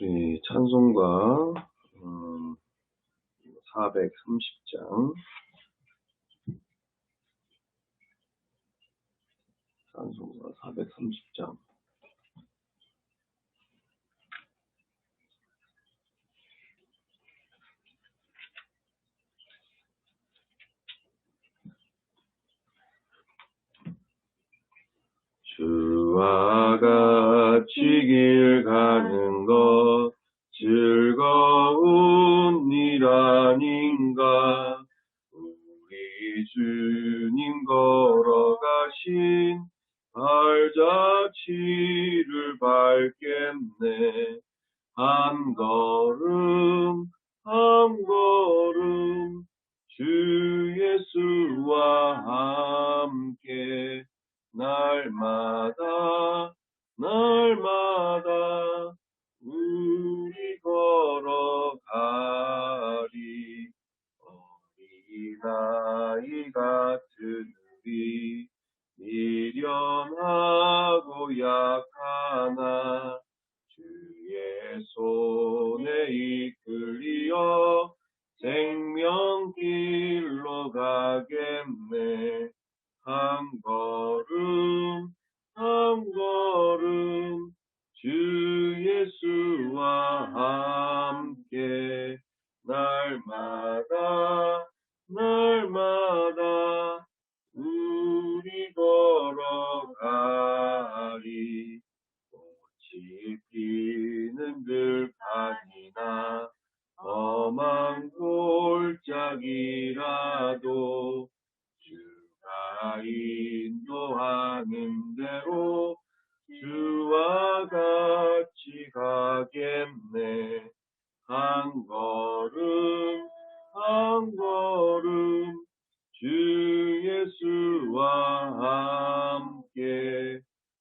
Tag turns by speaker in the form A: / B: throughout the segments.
A: 우리 찬송가 430장 찬송가 430장 주와 같이 길 가는 것 즐거운 일 아닌가. 우리 주님 걸어가신 발자취를 밟겠네. 한 걸음 한 걸음 주 예수와 함께 날마다 우리 걸어가리. 어린아이 같은 우리 미련하고 약하나 주의 손에 이끌려 생명길로 가겠네. 한 걸음 한 걸음 주 예수와 함께 날마다 우리 걸어가리. 꽃이 피는 들판이나 험한 골짜기라도 주가 인도하는 대로 주와 같이 가겠네. 한 걸음 한 걸음 주 예수와 함께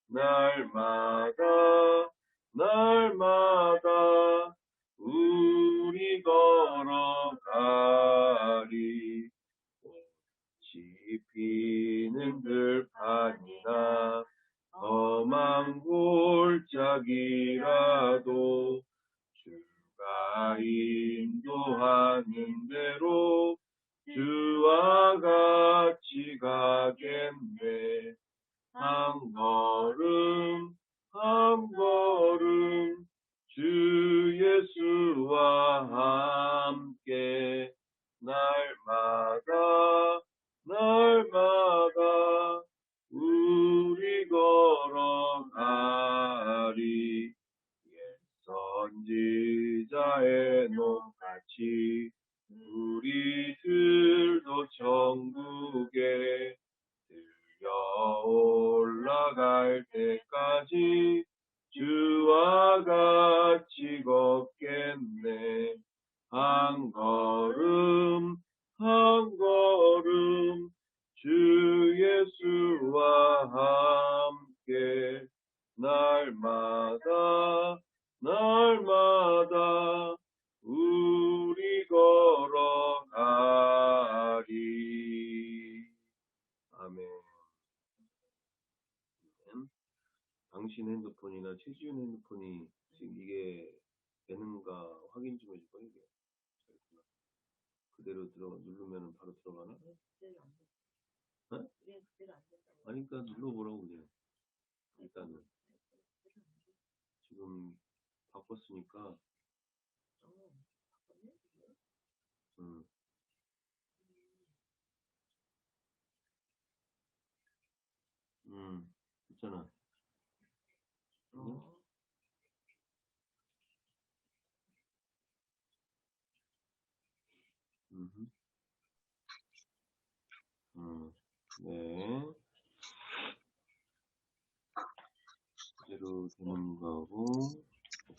A: 날마다 우리 걸어가리. 꽃이 피는 들판이나 험한 골짜기라도 주가 인도하는 대로 주와 같이 가겠네. 한 걸음 한 걸음 주 예수와 함께 날마다 우리 걸어가리. 옛 선지자의 녹같이 우리들도 천국에 들려 올라갈 때까지 주와 같이 걷겠네. 한 걸음 한 걸음 주 예수와 함께 날마다 우리 걸어가리. 아멘. 당신 핸드폰이나 최지훈 핸드폰이 지금 이게 되는가 확인 좀 해줄까? 이게 그대로 누르면 바로 들어가나? 네? 아니, 그러니까 눌러보라고 그냥. 일단은 지금 바꿨으니까. 있잖아. 네. 그대로 되는 거고,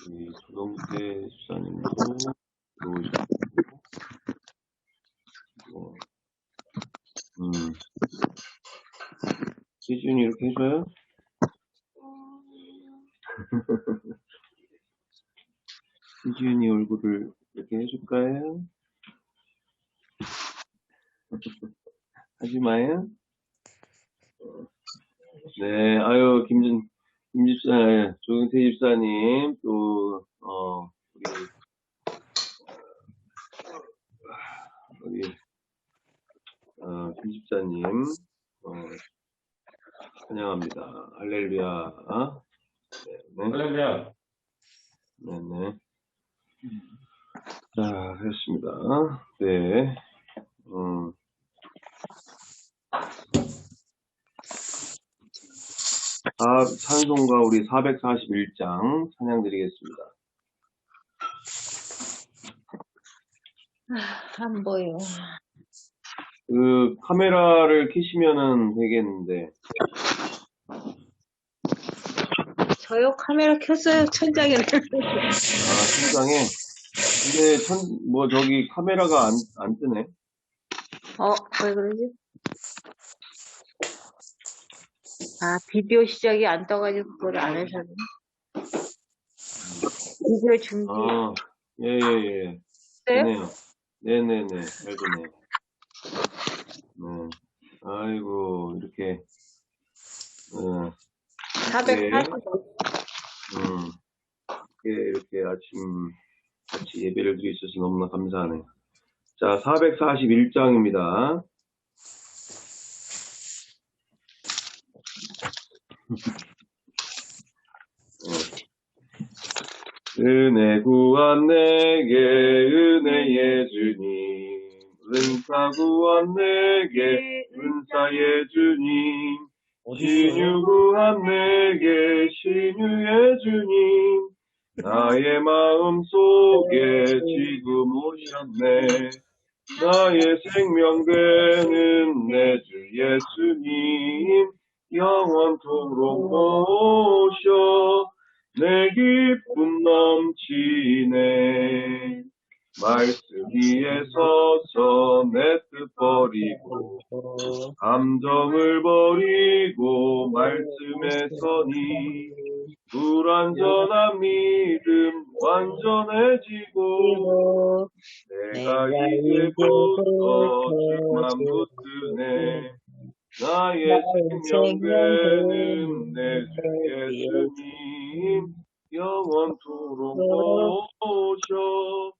A: 우리 조동태 수사님도 들어오셨고, 시준이 이렇게 해줘요? 시준이 얼굴을 이렇게 해줄까요? 하지 마요? 네, 아유, 김집사, 조동태 집사님, 또, 할렐루야. 네네.
B: 할렐루야.
A: 네네. 자, 됐습니다. 네. 찬송가 우리 441장 찬양 드리겠습니다.
C: 안 보여.
A: 그 카메라를 켜시면은 되겠는데.
C: 저요 카메라 켰어요. 천장에를.
A: 천장에. 근데 저기 카메라가 안 뜨네.
C: 왜 그러지? 비디오 시작이 안 떠가지고 그걸 안 해서. 비디오 준비.
A: 예.
C: 됐어요?
A: 네네네. 잘 되네. 네. 아이고, 이렇게,
C: 440.
A: 이렇게 아침 같이 예배를 드릴 수 있어서 너무나 감사하네요. 자, 441장입니다. 은혜 구한 내게 은혜의 주님, 은사 구한 내게 은사의 주님, 신유 구한 내게 신유의 주님, 나의 마음 속에 지금 오셨네. 나의 생명 되는 내 주 예수님, 영원토록 오셔 내 기쁨 넘치네. 말씀 위에 서서 내 뜻 버리고 감정을 버리고 말씀에 서니 불완전한 믿음 완전해지고 내가 이제부터 주만 붙드네. 나의 생명 되는 내 주 예수님 영원토록 오셔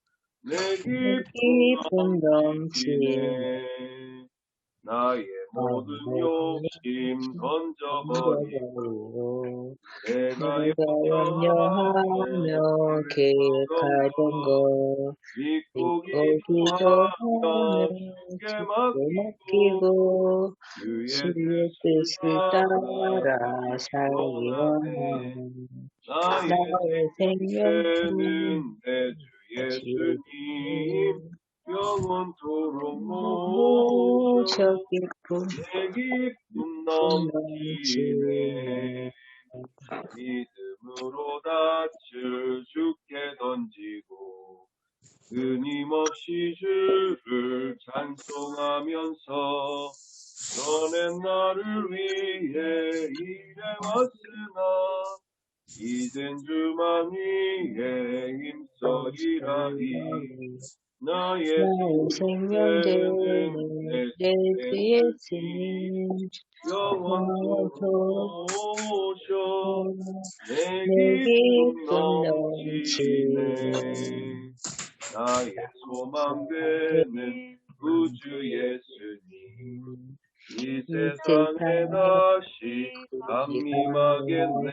A: 내 기쁨 넘치네. 나의 모든 욕심 던져버리고 내가 염려하며 계획하던 것 믿고 기도하며 주께 맡기고 주의 뜻을 따라 살기 원하는 나의 생명 되는 내 주 예수님 영원토록 모셔 내 기쁨 넘치네. 믿음으로 닻을 주께 던지고 끊임없이 주를 찬송하면서 너는 나를 위해 일해왔으나 이젠 주만 위해 힘써 일하리. 나의 생명 되는 내 주 예수님 영원토록 오셔 내 기쁨 넘치네. 나의 소망 되는 구주 예수님 이 세상에 다시 강림하겠네.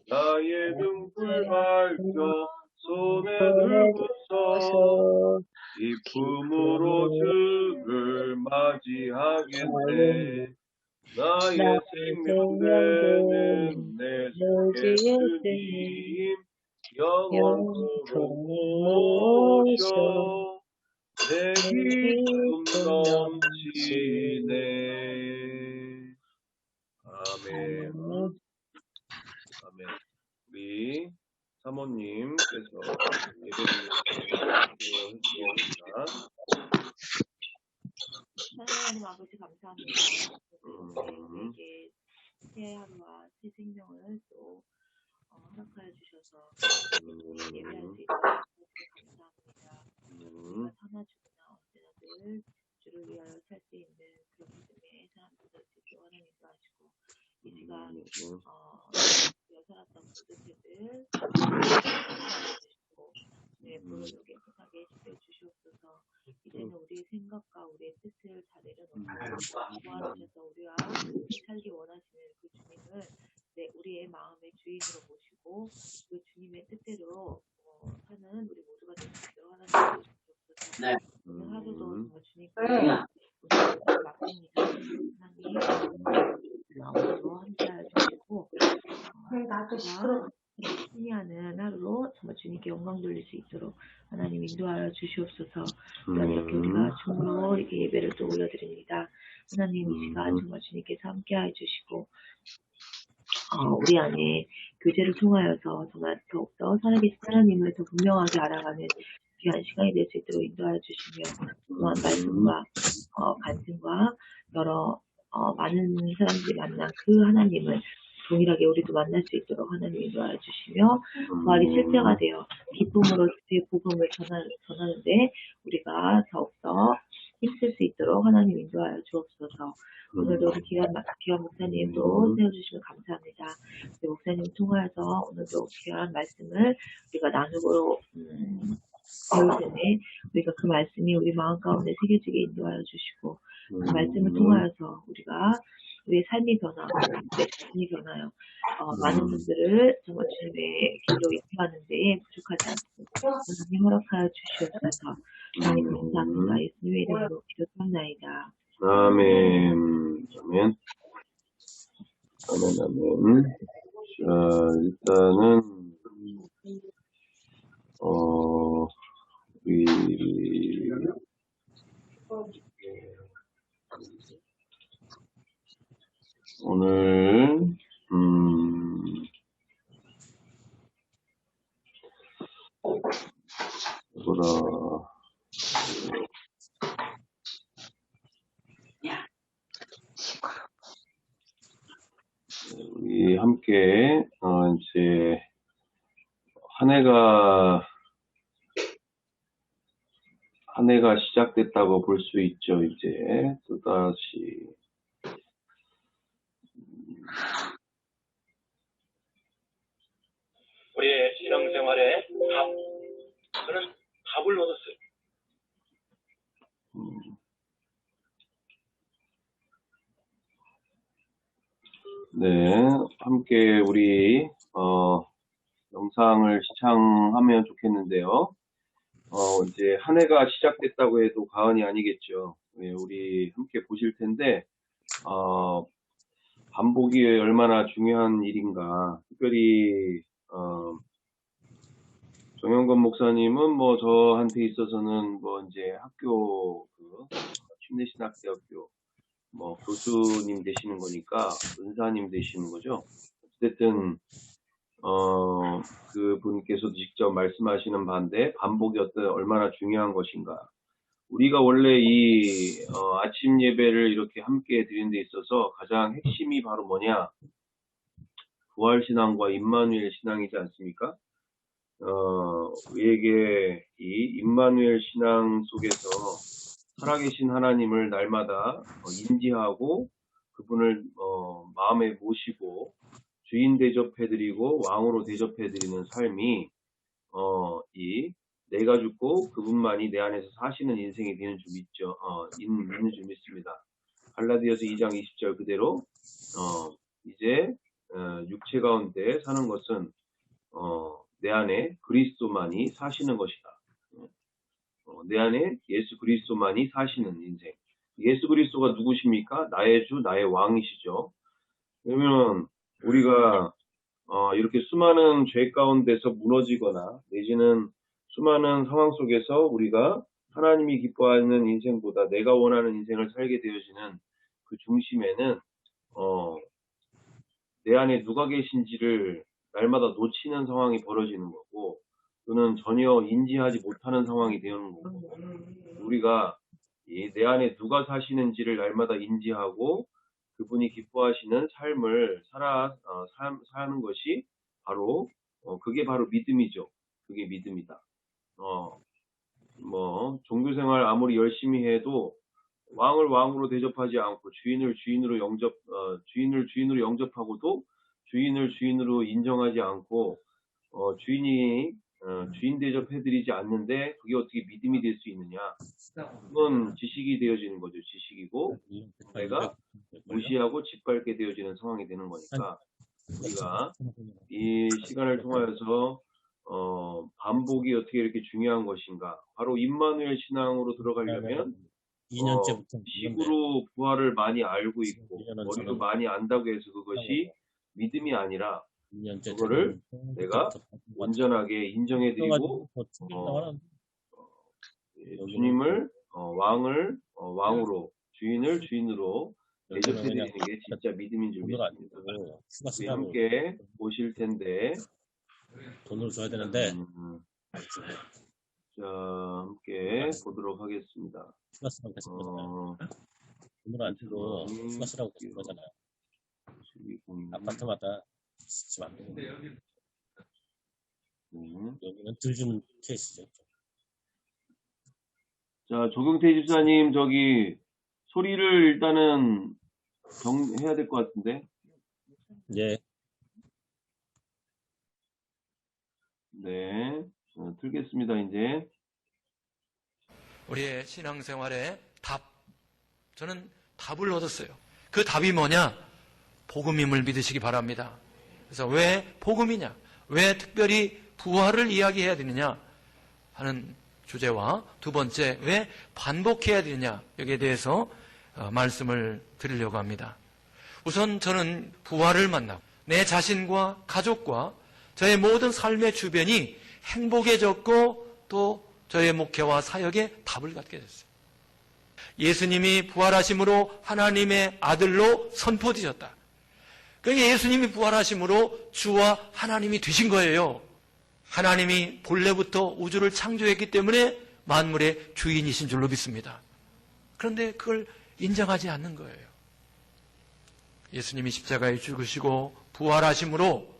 A: 나의 등불 밝혀 손에 들고서 기쁨으로 주를 맞이하겠네. 나의 생명 되는 내 주 예수님 영원토록 모셔 내 기쁨 넘치네. 아멘. 우리 사모님께서 예배를 해주시겠습니다.
D: 하나님 아버지 감사합니다. 이제 새 하루와 새 생명을 또 허락하여 주셔서 예배할 수 있도록 감사합니다. 우리가 선하주구나 언제나 늘 주를 위하여 살 수 있는 그런 믿음의 사람들 될 수 있게 원하는 인도하시고 이 시간 살았던 모든 죄들 주시고 내 부르짖게 깨끗하게 씻겨 주시옵소서. 이제는 우리의 생각과 우리의 뜻을 다 내려놓고 구하셔서 우리와 살기 원하시는 그 주님을 뜻대로 사는 우리 모두가 될 수 있도록 하나님 주옵소서. 오늘 하루도 정말 주님께서 우리 맡깁니다. 하나님 오늘도 함께하여 주시고 우리가 승리하는 하루로 정말 주님께 영광 돌릴 수 있도록 하나님 인도하여 주시옵소서. 이렇게 우리가 주로 이렇게 예배를 또 올려드립니다. 하나님 이 시간 정말 주님께서 함께하여 주시고 우리 안에 교제를 통하여서 정말 더욱더 살아계신 하나님을 더 분명하게 알아가는 귀한 시간이 될 수 있도록 인도하여 주시며 또한 말씀과 간증과 여러 많은 사람들이 만난 그 하나님을 동일하게 우리도 만날 수 있도록 하나님 인도하여 주시며 부활이 실제가 되어 기쁨으로 주의 복음을 전하는데 우리가 더욱더 힘쓸 수 있도록 하나님 인도하여 주옵소서. 오늘도 우리 귀한 목사님도 세워주시면 감사합니다. 우리 목사님 통하여서 오늘도 귀한 말씀을 우리가 나누고 배울 텐데 우리가 그 말씀이 우리 마음 가운데 새겨지게 인도하여 주시고 그 말씀을 통하여서 우리의 삶이 변하고 우리의 자신이 변하여 많은 분들을 정말 주님의 길로 인도하는 데에 부족하지 않고 하나님 허락하여 주시옵소서. 하나님 감사합니다. 예수님의 이름으로 기도합나이다.
A: 아멘. 아멘. 자, 일단은 오늘 우리 함께 이제 한 해가 시작됐다고 볼 수 있죠. 이제 또다시
B: 우리의 신앙생활에 저는 답을 얻었어요.
A: 네, 함께 우리 영상을 시청하면 좋겠는데요. 이제 한 해가 시작됐다고 해도 과언이 아니겠죠. 네, 우리 함께 보실 텐데 반복이 얼마나 중요한 일인가. 특별히 정영건 목사님은 뭐 저한테 있어서는 뭐 이제 학교 침례신학대학교 뭐 교수님 되시는 거니까 은사님 되시는 거죠. 어쨌든 그 분께서도 직접 말씀하시는 바인데 반복이 얼마나 중요한 것인가. 우리가 원래 이 아침 예배를 이렇게 함께 드리는 데 있어서 가장 핵심이 바로 뭐냐? 부활신앙과 임마누엘 신앙이지 않습니까? 우리에게 이 임마누엘 신앙 속에서 살아계신 하나님을 날마다 인지하고 그분을 마음에 모시고 주인 대접해드리고 왕으로 대접해드리는 삶이 이 내가 죽고 그분만이 내 안에서 사시는 인생이 되는 줄 믿죠. 있는 줄 믿습니다. 갈라디아서 2장 20절 그대로 이제 육체 가운데 사는 것은 내 안에 그리스도만이 사시는 것이다. 내 안에 예수 그리스도만이 사시는 인생. 예수 그리스도가 누구십니까? 나의 주, 나의 왕이시죠. 그러면 우리가 이렇게 수많은 죄 가운데서 무너지거나 내지는 수많은 상황 속에서 우리가 하나님이 기뻐하는 인생보다 내가 원하는 인생을 살게 되어지는 그 중심에는 내 안에 누가 계신지를 날마다 놓치는 상황이 벌어지는 거고 또는 전혀 인지하지 못하는 상황이 되는 거고 우리가 내 안에 누가 사시는지를 날마다 인지하고 그분이 기뻐하시는 삶을 사는 것이 바로 그게 바로 믿음이죠. 그게 믿음이다. 종교생활 아무리 열심히 해도 왕을 왕으로 대접하지 않고 주인을 주인으로 영접하고도 주인을 주인으로 인정하지 않고 주인이 주인 대접해드리지 않는데 그게 어떻게 믿음이 될 수 있느냐? 그건 지식이 되어지는 거죠. 지식이고 내가 무시하고 짓밟게 되어지는 상황이 되는 거니까 우리가 이 시간을 통하여서 반복이 어떻게 이렇게 중요한 것인가? 바로 임마누엘 신앙으로 들어가려면
E: 2년째부터
A: 식으로 부활을 많이 알고 있고
E: 2년은
A: 머리로
E: 저는
A: 많이 안다고 해서 그것이 믿음이 아니라
E: 2년째
A: 그거를 내가 온전하게 인정해드리고 주님을 왕으로 주인을 주인으로 대접해드리는 게 진짜 믿음인 줄 믿습니다. 우리 함께 보실 텐데
E: 돈을 줘야 되는데
A: 자 함께 보도록 하겠습니다.
E: 휴가쓰라고 계속 그러잖아요. 돈을 안 주고 휴가쓰라고 계속 그러잖아요. 아파트마다 집 안 되는 거예요. 여기는 들 주는 케이스죠.
A: 자, 조경태 집사님, 저기, 소리를 일단은 해야 될 것 같은데.
E: 예.
A: 네. 틀겠습니다, 이제.
F: 우리의 신앙생활의 답. 저는 답을 얻었어요. 그 답이 뭐냐? 복음임을 믿으시기 바랍니다. 그래서 왜 복음이냐? 왜 특별히 부활을 이야기해야 되느냐? 하는 주제와 두 번째, 왜 반복해야 되느냐? 여기에 대해서 말씀을 드리려고 합니다. 우선 저는 부활을 만나고 내 자신과 가족과 저의 모든 삶의 주변이 행복해졌고 또 저의 목회와 사역에 답을 갖게 됐어요. 예수님이 부활하심으로 하나님의 아들로 선포되셨다. 그러니까 예수님이 부활하심으로 주와 하나님이 되신 거예요. 하나님이 본래부터 우주를 창조했기 때문에 만물의 주인이신 줄로 믿습니다. 그런데 그걸 인정하지 않는 거예요. 예수님이 십자가에 죽으시고 부활하심으로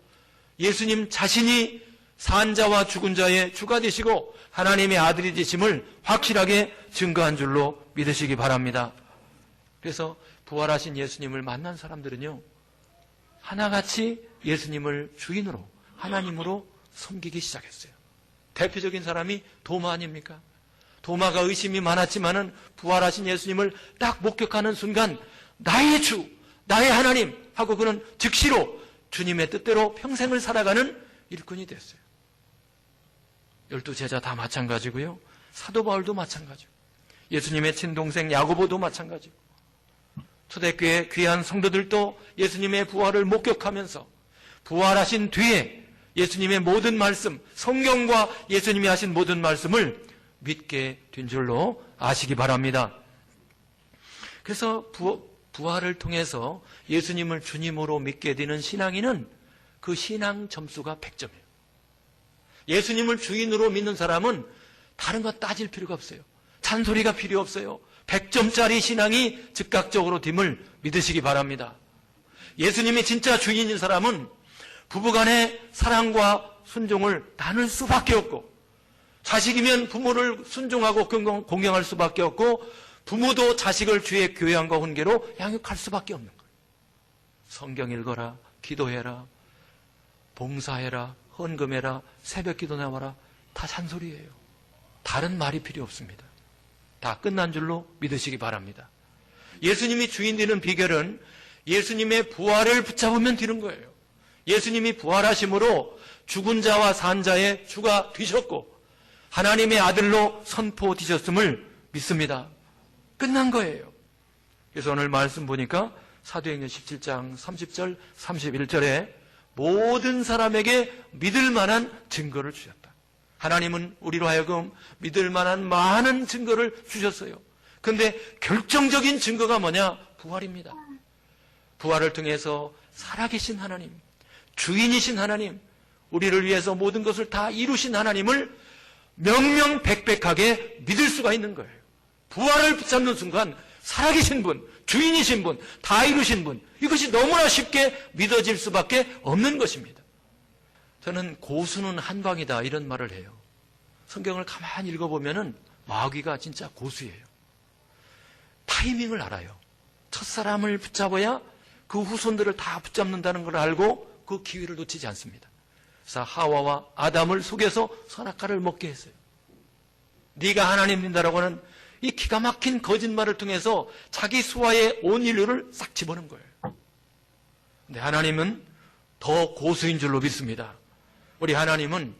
F: 예수님 자신이 산자와 죽은 자의 주가 되시고 하나님의 아들이 되심을 확실하게 증거한 줄로 믿으시기 바랍니다. 그래서 부활하신 예수님을 만난 사람들은요, 하나같이 예수님을 주인으로 하나님으로 섬기기 시작했어요. 대표적인 사람이 도마 아닙니까? 도마가 의심이 많았지만은 부활하신 예수님을 딱 목격하는 순간 나의 주, 나의 하나님 하고 그는 즉시로 주님의 뜻대로 평생을 살아가는 일꾼이 됐어요. 12제자 다 마찬가지고요. 사도 바울도 마찬가지고 예수님의 친동생 야고보도 마찬가지고 초대교회 귀한 성도들도 예수님의 부활을 목격하면서 부활하신 뒤에 예수님의 모든 말씀, 성경과 예수님이 하신 모든 말씀을 믿게 된 줄로 아시기 바랍니다. 그래서 부활을 통해서 예수님을 주님으로 믿게 되는 신앙인은 그 신앙 점수가 100점이에요. 예수님을 주인으로 믿는 사람은 다른 거 따질 필요가 없어요. 잔소리가 필요 없어요. 100점짜리 신앙이 즉각적으로 됨을 믿으시기 바랍니다. 예수님이 진짜 주인인 사람은 부부간의 사랑과 순종을 나눌 수밖에 없고, 자식이면 부모를 순종하고 공경할 수밖에 없고, 부모도 자식을 주의 교양과 훈계로 양육할 수밖에 없는 거예요. 성경 읽어라, 기도해라, 봉사해라, 헌금해라, 새벽기도 나와라, 다 잔소리예요. 다른 말이 필요 없습니다. 다 끝난 줄로 믿으시기 바랍니다. 예수님이 주인 되는 비결은 예수님의 부활을 붙잡으면 되는 거예요. 예수님이 부활하심으로 죽은 자와 산 자의 주가 되셨고 하나님의 아들로 선포되셨음을 믿습니다. 끝난 거예요. 그래서 오늘 말씀 보니까 사도행전 17장 30절 31절에 모든 사람에게 믿을 만한 증거를 주셨다. 하나님은 우리로 하여금 믿을 만한 많은 증거를 주셨어요. 그런데 결정적인 증거가 뭐냐? 부활입니다. 부활을 통해서 살아계신 하나님, 주인이신 하나님, 우리를 위해서 모든 것을 다 이루신 하나님을 명명백백하게 믿을 수가 있는 거예요. 부활을 붙잡는 순간 살아계신 분, 주인이신 분, 다 이루신 분, 이것이 너무나 쉽게 믿어질 수밖에 없는 것입니다. 저는 고수는 한방이다 이런 말을 해요. 성경을 가만히 읽어보면은 마귀가 진짜 고수예요. 타이밍을 알아요. 첫사람을 붙잡아야 그 후손들을 다 붙잡는다는 걸 알고 그 기회를 놓치지 않습니다. 그래서 하와와 아담을 속여서 선악과를 먹게 했어요. 네가 하나님 믿는다라고 하는 이 기가 막힌 거짓말을 통해서 자기 수하의 온 인류를 싹 집어넣은 거예요. 근데 하나님은 더 고수인 줄로 믿습니다. 우리 하나님은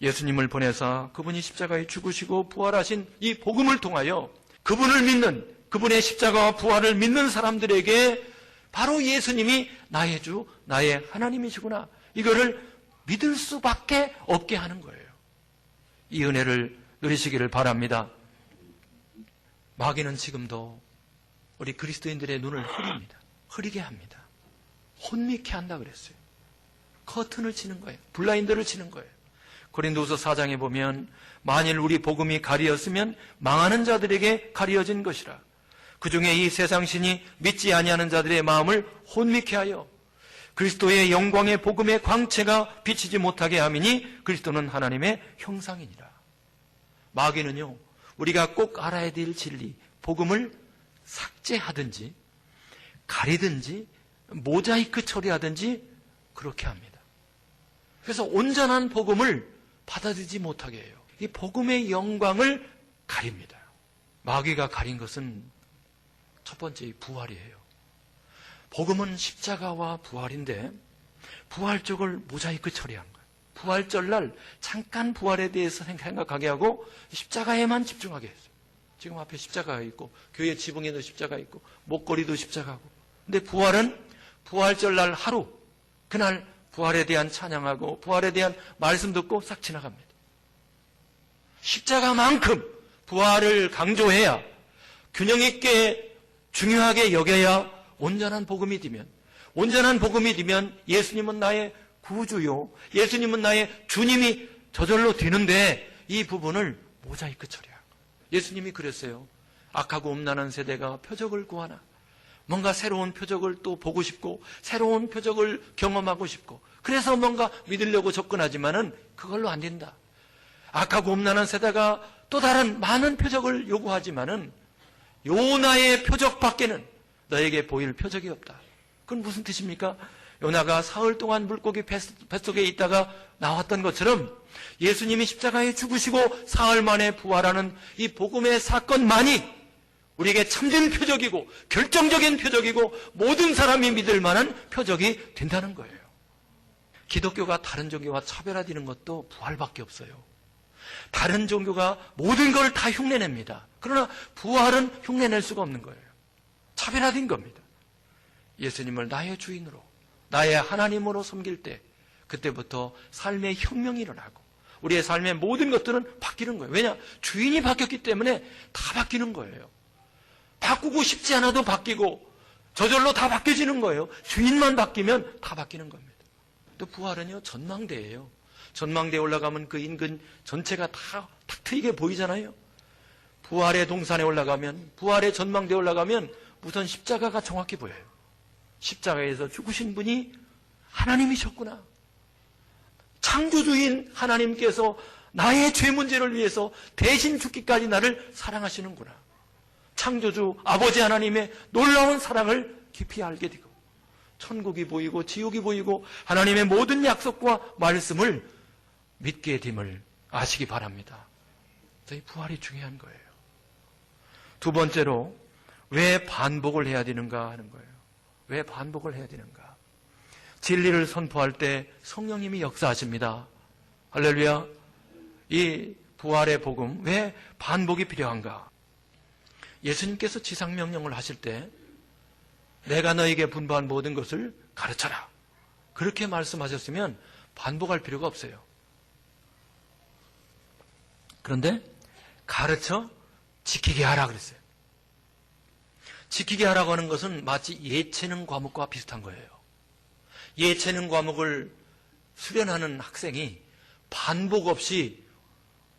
F: 예수님을 보내사 그분이 십자가에 죽으시고 부활하신 이 복음을 통하여 그분을 믿는, 그분의 십자가와 부활을 믿는 사람들에게 바로 예수님이 나의 주, 나의 하나님이시구나, 이거를 믿을 수밖에 없게 하는 거예요. 이 은혜를 누리시기를 바랍니다. 마귀는 지금도 우리 그리스도인들의 눈을 흐립니다. 흐리게 합니다. 혼미케 한다 그랬어요. 커튼을 치는 거예요. 블라인드를 치는 거예요. 고린도후서 4장에 보면 만일 우리 복음이 가리었으면 망하는 자들에게 가리어진 것이라. 그 중에 이 세상 신이 믿지 아니하는 자들의 마음을 혼미케 하여 그리스도의 영광의 복음의 광채가 비치지 못하게 함이니 그리스도는 하나님의 형상이니라. 마귀는요, 우리가 꼭 알아야 될 진리, 복음을 삭제하든지 가리든지 모자이크 처리하든지 그렇게 합니다. 그래서 온전한 복음을 받아들이지 못하게 해요. 이 복음의 영광을 가립니다. 마귀가 가린 것은 첫 번째 부활이에요. 복음은 십자가와 부활인데 부활 쪽을 모자이크 처리한 거예요. 부활절날 잠깐 부활에 대해서 생각하게 하고 십자가에만 집중하게 했어요. 지금 앞에 십자가가 있고 교회 지붕에도 십자가 있고 목걸이도 십자가고, 근데 부활은 부활절날 하루, 그날 부활에 대한 찬양하고 부활에 대한 말씀 듣고 싹 지나갑니다. 십자가만큼 부활을 강조해야, 균형 있게 중요하게 여겨야 온전한 복음이 되면, 온전한 복음이 되면 예수님은 나의 구주요, 예수님은 나의 주님이 저절로 되는데 이 부분을 모자이크 처리하고. 예수님이 그랬어요. 악하고 음란한 세대가 표적을 구하나, 뭔가 새로운 표적을 또 보고 싶고 새로운 표적을 경험하고 싶고 그래서 뭔가 믿으려고 접근하지만은 그걸로 안 된다. 악하고 음란한 세대가 또 다른 많은 표적을 요구하지만은 요나의 표적밖에는 너에게 보일 표적이 없다. 그건 무슨 뜻입니까? 요나가 사흘 동안 물고기 뱃속에 있다가 나왔던 것처럼 예수님이 십자가에 죽으시고 사흘 만에 부활하는 이 복음의 사건만이 우리에게 참된 표적이고 결정적인 표적이고 모든 사람이 믿을 만한 표적이 된다는 거예요. 기독교가 다른 종교와 차별화되는 것도 부활밖에 없어요. 다른 종교가 모든 걸 다 흉내냅니다. 그러나 부활은 흉내낼 수가 없는 거예요. 차별화된 겁니다. 예수님을 나의 주인으로, 나의 하나님으로 섬길 때 그때부터 삶의 혁명이 일어나고 우리의 삶의 모든 것들은 바뀌는 거예요. 왜냐? 주인이 바뀌었기 때문에 다 바뀌는 거예요. 바꾸고 싶지 않아도 바뀌고 저절로 다 바뀌어지는 거예요. 주인만 바뀌면 다 바뀌는 겁니다. 또 부활은요, 전망대예요. 전망대에 올라가면 그 인근 전체가 다 탁 트이게 보이잖아요. 부활의 동산에 올라가면, 부활의 전망대에 올라가면 우선 십자가가 정확히 보여요. 십자가에서 죽으신 분이 하나님이셨구나. 창조주인 하나님께서 나의 죄 문제를 위해서 대신 죽기까지 나를 사랑하시는구나. 창조주 아버지 하나님의 놀라운 사랑을 깊이 알게 되고 천국이 보이고 지옥이 보이고 하나님의 모든 약속과 말씀을 믿게 됨을 아시기 바랍니다. 저희 부활이 중요한 거예요. 두 번째로 왜 반복을 해야 되는가 하는 거예요. 왜 반복을 해야 되는가? 진리를 선포할 때 성령님이 역사하십니다. 할렐루야. 이 부활의 복음, 왜 반복이 필요한가? 예수님께서 지상명령을 하실 때 내가 너에게 분부한 모든 것을 가르쳐라, 그렇게 말씀하셨으면 반복할 필요가 없어요. 그런데 가르쳐 지키게 하라 그랬어요. 지키게 하라고 하는 것은 마치 예체능 과목과 비슷한 거예요. 예체능 과목을 수련하는 학생이 반복 없이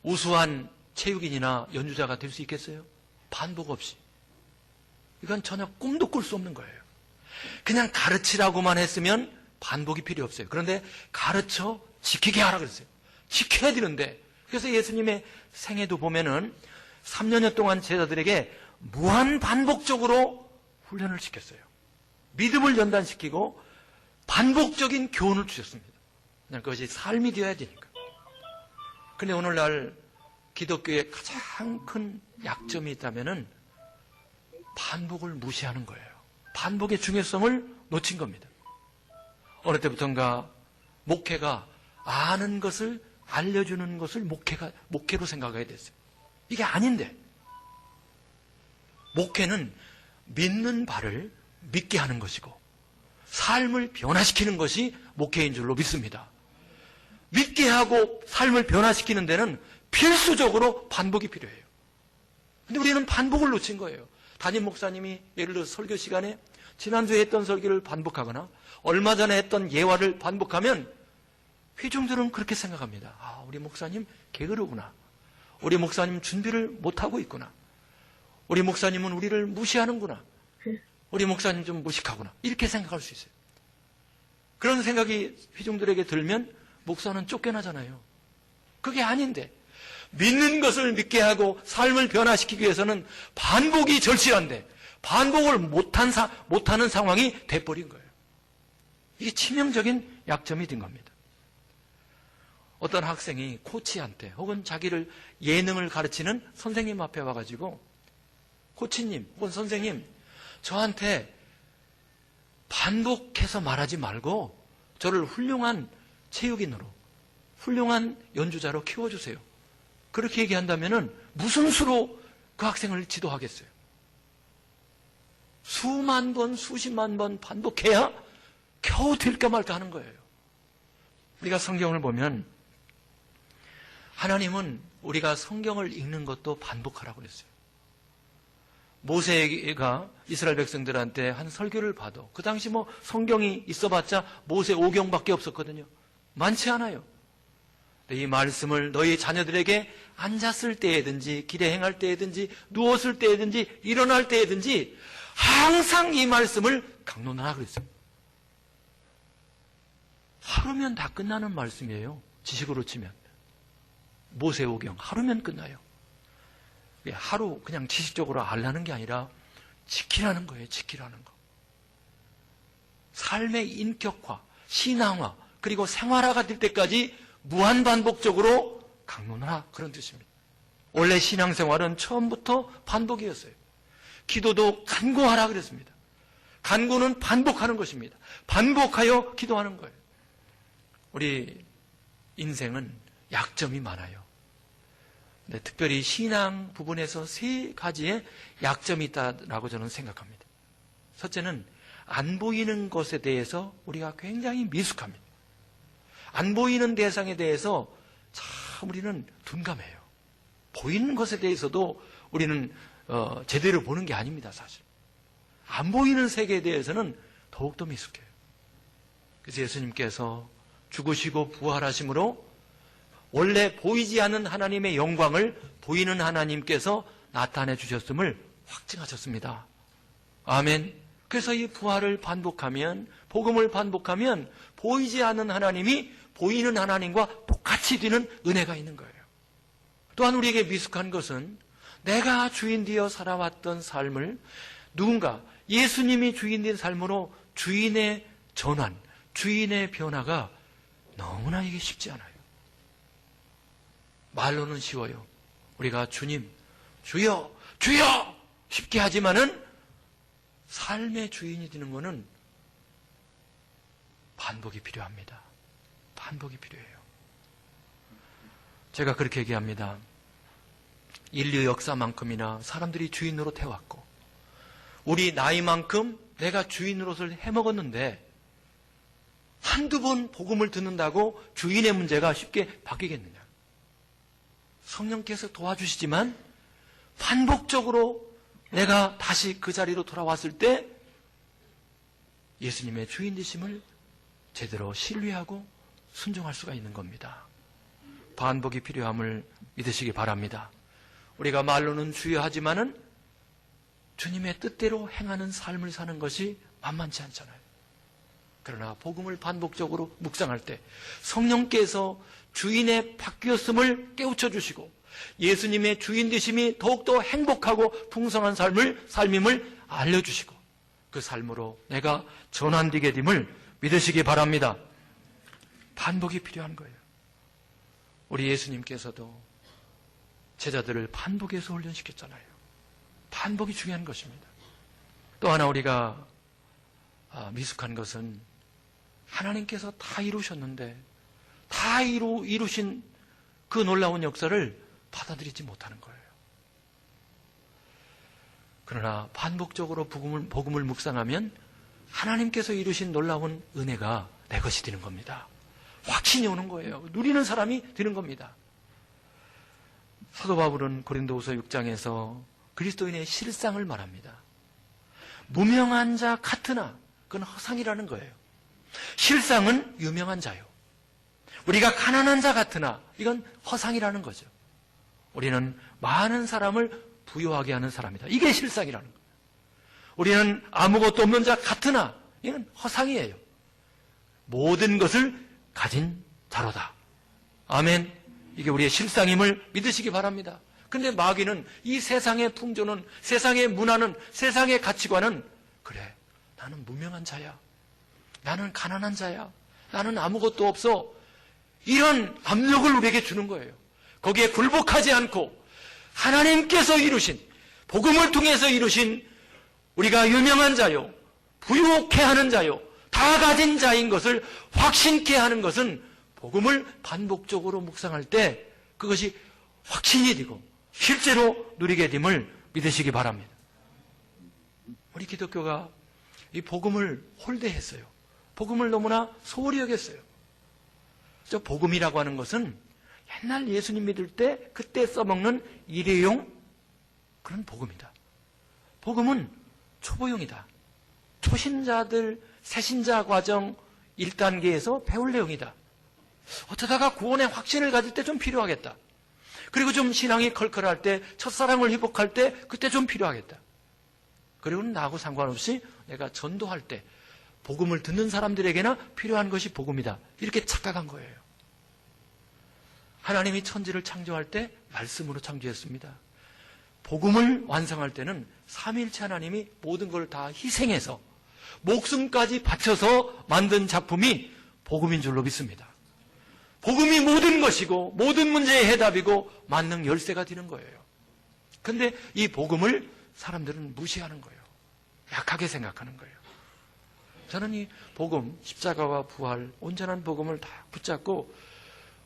F: 우수한 체육인이나 연주자가 될 수 있겠어요? 반복 없이. 이건 전혀 꿈도 꿀 수 없는 거예요. 그냥 가르치라고만 했으면 반복이 필요 없어요. 그런데 가르쳐 지키게 하라 그랬어요. 지켜야 되는데, 그래서 예수님의 생애도 보면은 3년여 동안 제자들에게 무한 반복적으로 훈련을 시켰어요. 믿음을 연단시키고 반복적인 교훈을 주셨습니다. 그냥 그것이 삶이 되어야 되니까. 근데 오늘날 기독교의 가장 큰 약점이 있다면은 반복을 무시하는 거예요. 반복의 중요성을 놓친 겁니다. 어느 때부턴가 목회가 아는 것을 알려주는 것을 목회로 생각해야 됐어요. 이게 아닌데, 목회는 믿는 바를 믿게 하는 것이고 삶을 변화시키는 것이 목회인 줄로 믿습니다. 믿게 하고 삶을 변화시키는 데는 필수적으로 반복이 필요해요. 근데 우리는 반복을 놓친 거예요. 담임 목사님이 예를 들어서 설교 시간에 지난주에 했던 설교를 반복하거나 얼마 전에 했던 예화를 반복하면 회중들은 그렇게 생각합니다. 아, 우리 목사님 게으르구나. 우리 목사님 준비를 못하고 있구나. 우리 목사님은 우리를 무시하는구나. 우리 목사님 좀 무식하구나. 이렇게 생각할 수 있어요. 그런 생각이 회중들에게 들면 목사는 쫓겨나잖아요. 그게 아닌데, 믿는 것을 믿게 하고 삶을 변화시키기 위해서는 반복이 절실한데 반복을 못하는 상황이 돼버린 거예요. 이게 치명적인 약점이 된 겁니다. 어떤 학생이 코치한테 혹은 자기를 예능을 가르치는 선생님 앞에 와가지고 코치님 혹은 선생님, 저한테 반복해서 말하지 말고 저를 훌륭한 체육인으로, 훌륭한 연주자로 키워주세요. 그렇게 얘기한다면 무슨 수로 그 학생을 지도하겠어요? 수만 번, 수십만 번 반복해야 겨우 될까 말까 하는 거예요. 우리가 성경을 보면 하나님은 우리가 성경을 읽는 것도 반복하라고 그랬어요. 모세가 이스라엘 백성들한테 한 설교를 봐도 그 당시 뭐 성경이 있어봤자 모세 5경밖에 없었거든요. 많지 않아요. 이 말씀을 너희 자녀들에게 앉았을 때에든지 길에 행할 때에든지 누웠을 때에든지 일어날 때에든지 항상 이 말씀을 강론하라 그랬어요. 하루면 다 끝나는 말씀이에요. 지식으로 치면. 모세오경 하루면 끝나요. 하루 그냥 지식적으로 알라는 게 아니라 지키라는 거예요. 지키라는 거. 삶의 인격화, 신앙화, 그리고 생활화가 될 때까지 무한반복적으로 강론하라, 그런 뜻입니다. 원래 신앙생활은 처음부터 반복이었어요. 기도도 간구하라 그랬습니다. 간구는 반복하는 것입니다. 반복하여 기도하는 거예요. 우리 인생은 약점이 많아요. 근데 특별히 신앙 부분에서 3가지의 약점이 있다라고 저는 생각합니다. 첫째는 안 보이는 것에 대해서 우리가 굉장히 미숙합니다. 안 보이는 대상에 대해서 참 우리는 둔감해요. 보이는 것에 대해서도 우리는 제대로 보는 게 아닙니다, 사실. 안 보이는 세계에 대해서는 더욱더 미숙해요. 그래서 예수님께서 죽으시고 부활하심으로 원래 보이지 않는 하나님의 영광을 보이는 하나님께서 나타내 주셨음을 확증하셨습니다. 아멘. 그래서 이 부활을 반복하면, 복음을 반복하면 보이지 않는 하나님이 보이는 하나님과 똑같이 되는 은혜가 있는 거예요. 또한 우리에게 미숙한 것은 내가 주인 되어 살아왔던 삶을 누군가 예수님이 주인 된 삶으로 주인의 전환, 주인의 변화가 너무나 이게 쉽지 않아요. 말로는 쉬워요. 우리가 주님, 주여, 주여! 쉽게 하지만은 삶의 주인이 되는 것은 반복이 필요합니다. 반복이 필요해요. 제가 그렇게 얘기합니다. 인류 역사만큼이나 사람들이 주인으로 태웠고 우리 나이만큼 내가 주인으로서 해먹었는데 한두 번 복음을 듣는다고 주인의 문제가 쉽게 바뀌겠느냐. 성령께서 도와주시지만 반복적으로 내가 다시 그 자리로 돌아왔을 때 예수님의 주인 되심을 제대로 신뢰하고 순종할 수가 있는 겁니다. 반복이 필요함을 믿으시기 바랍니다. 우리가 말로는 주여 하지만은 주님의 뜻대로 행하는 삶을 사는 것이 만만치 않잖아요. 그러나 복음을 반복적으로 묵상할 때 성령께서 주인의 바뀌었음을 깨우쳐 주시고 예수님의 주인 되심이 더욱더 행복하고 풍성한 삶임을 알려주시고 그 삶으로 내가 전환되게 됨을 믿으시기 바랍니다. 반복이 필요한 거예요. 우리 예수님께서도 제자들을 반복해서 훈련시켰잖아요. 반복이 중요한 것입니다. 또 하나 우리가 미숙한 것은 하나님께서 다 이루셨는데 다 이루신 그 놀라운 역사를 받아들이지 못하는 거예요. 그러나 반복적으로 복음을 묵상하면 하나님께서 이루신 놀라운 은혜가 내 것이 되는 겁니다. 확신이 오는 거예요. 누리는 사람이 되는 겁니다. 사도 바울은 고린도후서 6장에서 그리스도인의 실상을 말합니다. 무명한 자 같으나 그건 허상이라는 거예요. 실상은 유명한 자요. 우리가 가난한 자 같으나 이건 허상이라는 거죠. 우리는 많은 사람을 부유하게 하는 사람이다. 이게 실상이라는 거예요. 우리는 아무것도 없는 자 같으나 이건 허상이에요. 모든 것을 가진 자로다. 아멘. 이게 우리의 실상임을 믿으시기 바랍니다. 근데 마귀는 이 세상의 풍조는, 세상의 문화는, 세상의 가치관은 그래, 나는 무명한 자야. 나는 가난한 자야. 나는 아무것도 없어. 이런 압력을 우리에게 주는 거예요. 거기에 굴복하지 않고 하나님께서 이루신, 복음을 통해서 이루신 우리가 유명한 자요, 부유케 하는 자요, 다 가진 자인 것을 확신케 하는 것은 복음을 반복적으로 묵상할 때 그것이 확신이 되고 실제로 누리게 됨을 믿으시기 바랍니다. 우리 기독교가 이 복음을 홀대했어요. 복음을 너무나 소홀히 여겼어요. 저 복음이라고 하는 것은 옛날 예수님 믿을 때 그때 써먹는 일회용 그런 복음이다. 복음은 초보용이다. 초신자들 새신자 과정 1단계에서 배울 내용이다. 어쩌다가 구원의 확신을 가질 때 좀 필요하겠다. 그리고 좀 신앙이 컬컬할 때, 첫사랑을 회복할 때 그때 좀 필요하겠다. 그리고는 나하고 상관없이 내가 전도할 때 복음을 듣는 사람들에게나 필요한 것이 복음이다. 이렇게 착각한 거예요. 하나님이 천지를 창조할 때 말씀으로 창조했습니다. 복음을 완성할 때는 삼위일체 하나님이 모든 걸 다 희생해서 목숨까지 바쳐서 만든 작품이 복음인 줄로 믿습니다. 복음이 모든 것이고 모든 문제의 해답이고 만능 열쇠가 되는 거예요. 그런데 이 복음을 사람들은 무시하는 거예요. 약하게 생각하는 거예요. 저는 이 복음, 십자가와 부활, 온전한 복음을 다 붙잡고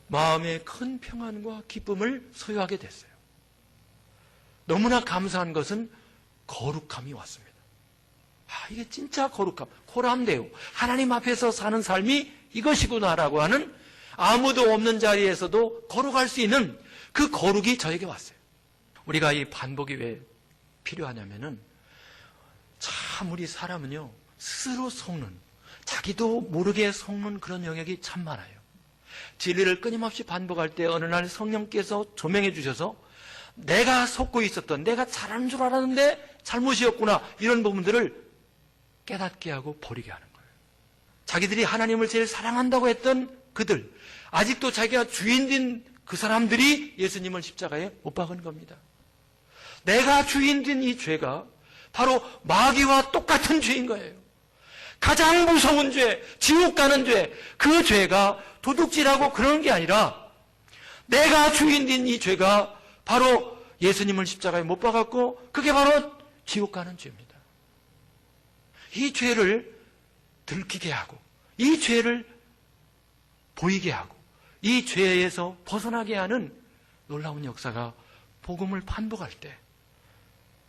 F: 마음의 큰 평안과 기쁨을 소유하게 됐어요. 너무나 감사한 것은 거룩함이 왔습니다. 이게 진짜 거룩함, 코람데오, 하나님 앞에서 사는 삶이 이것이구나라고 하는 아무도 없는 자리에서도 거룩할 수 있는 그 거룩이 저에게 왔어요. 우리가 이 반복이 왜 필요하냐면은 참 우리 사람은요 스스로 속는, 자기도 모르게 속는 그런 영역이 참 많아요. 진리를 끊임없이 반복할 때 어느 날 성령께서 조명해 주셔서 내가 속고 있었던, 내가 잘하는 줄 알았는데 잘못이었구나, 이런 부분들을 깨닫게 하고 버리게 하는 거예요. 자기들이 하나님을 제일 사랑한다고 했던 그들, 아직도 자기가 주인된 그 사람들이 예수님을 십자가에 못 박은 겁니다. 내가 주인된 이 죄가 바로 마귀와 똑같은 죄인 거예요. 가장 무서운 죄, 지옥 가는 죄, 그 죄가 도둑질하고 그런 게 아니라 내가 주인된 이 죄가 바로 예수님을 십자가에 못 박았고 그게 바로 지옥 가는 죄입니다. 이 죄를 들키게 하고 이 죄를 보이게 하고 이 죄에서 벗어나게 하는 놀라운 역사가 복음을 반복할 때,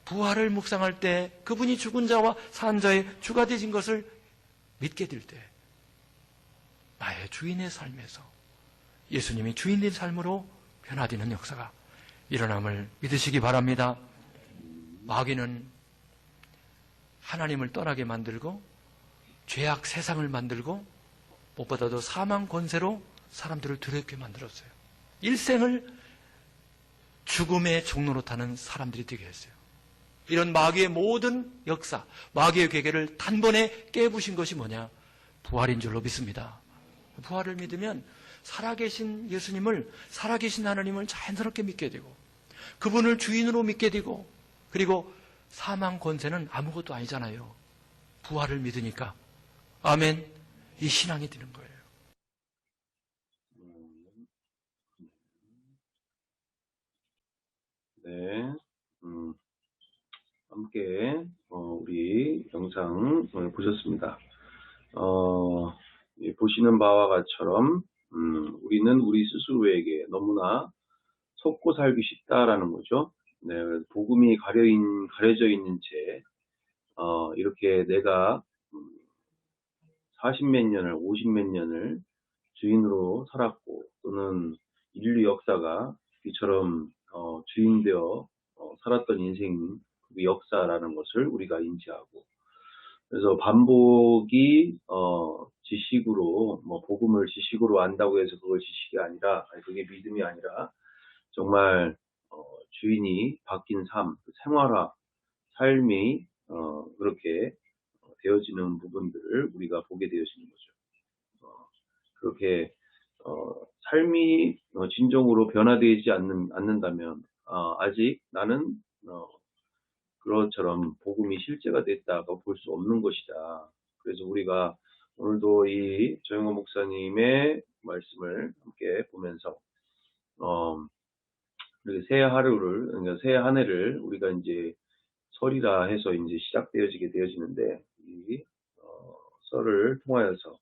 F: 부활을 묵상할 때, 그분이 죽은 자와 산 자의 주가 되신 것을 믿게 될 때 나의 주인의 삶에서 예수님이 주인된 삶으로 변화되는 역사가 일어남을 믿으시기 바랍니다. 마귀는 하나님을 떠나게 만들고 죄악 세상을 만들고 무엇보다도 사망 권세로 사람들을 두렵게 만들었어요. 일생을 죽음의 종로로 타는 사람들이 되게 했어요. 이런 마귀의 모든 역사, 마귀의 괴계를 단번에 깨부신 것이 뭐냐? 부활인 줄로 믿습니다. 부활을 믿으면 살아계신 예수님을, 살아계신 하나님을 자연스럽게 믿게 되고 그분을 주인으로 믿게 되고, 그리고 사망 권세는 아무것도 아니잖아요. 부활을 믿으니까. 아멘. 이 신앙이 되는 거예요.
A: 네. 함께 우리 영상 보셨습니다. 보시는 바와 같처럼 우리는 우리 스스로에게 너무나 속고 살기 쉽다라는 거죠. 네, 복음이 가려져 있는 채, 이렇게 내가 40몇 년을, 50몇 년을 주인으로 살았고, 또는 인류 역사가 이처럼 주인되어 살았던 인생 그 역사라는 것을 우리가 인지하고, 그래서 반복이 지식으로, 복음을 지식으로 안다고 해서 그걸 지식이 아니라, 그게 믿음이 아니라 정말 주인이 바뀐 삶, 생활화, 삶이 그렇게 되어지는 부분들을 우리가 보게 되어지는 거죠. 그렇게 삶이 진정으로 변화되지 않는다면 아직 나는 그것처럼 복음이 실제가 됐다고 볼 수 없는 것이다. 그래서 우리가 오늘도 이 조영호 목사님의 말씀을 함께 보면서 이렇게 그러니까 새 한 해를 우리가 이제 설이라 해서 이제 되어지는데, 이 설을 통하여서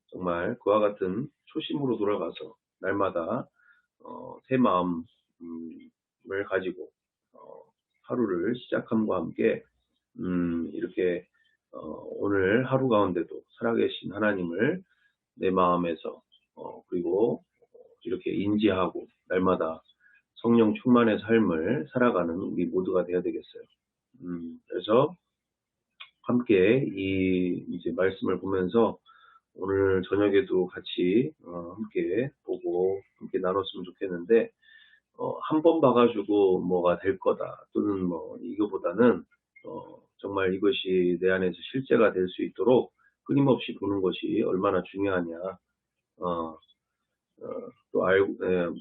A: 정말 그와 같은 초심으로 돌아가서 날마다 새 마음을 가지고 하루를 시작함과 함께 이렇게 오늘 하루 가운데도 살아계신 하나님을 내 마음에서 그리고 이렇게 인지하고 날마다 성령 충만의 삶을 살아가는 우리 모두가 되어야 되겠어요. 그래서 함께 이제 말씀을 보면서 오늘 저녁에도 같이 함께 보고 함께 나눴으면 좋겠는데, 한 번 봐가지고 뭐가 될 거다 또는 이거보다는 정말 이것이 내 안에서 실제가 될 수 있도록 끊임없이 보는 것이 얼마나 중요하냐, 또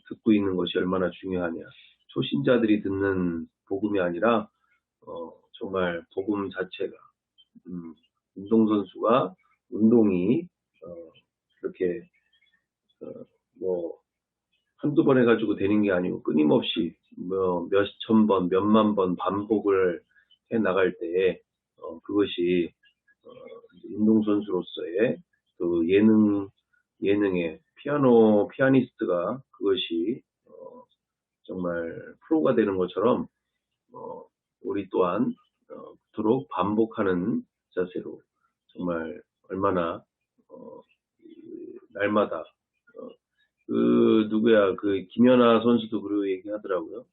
A: 듣고 있는 것이 얼마나 중요하냐. 초신자들이 듣는 복음이 아니라 정말 복음 자체가, 운동선수가 운동이 그렇게 한두 번 해가지고 되는 게 아니고 끊임없이 몇천 번, 몇만 번 반복을 해 나갈 때에 그것이 운동선수로서의 그 예능의 피아니스트가 그것이 정말 프로가 되는 것처럼 우리 또한 그토록 반복하는 자세로 정말 얼마나 날마다 그 김연아 선수도 그러고 얘기하더라고요.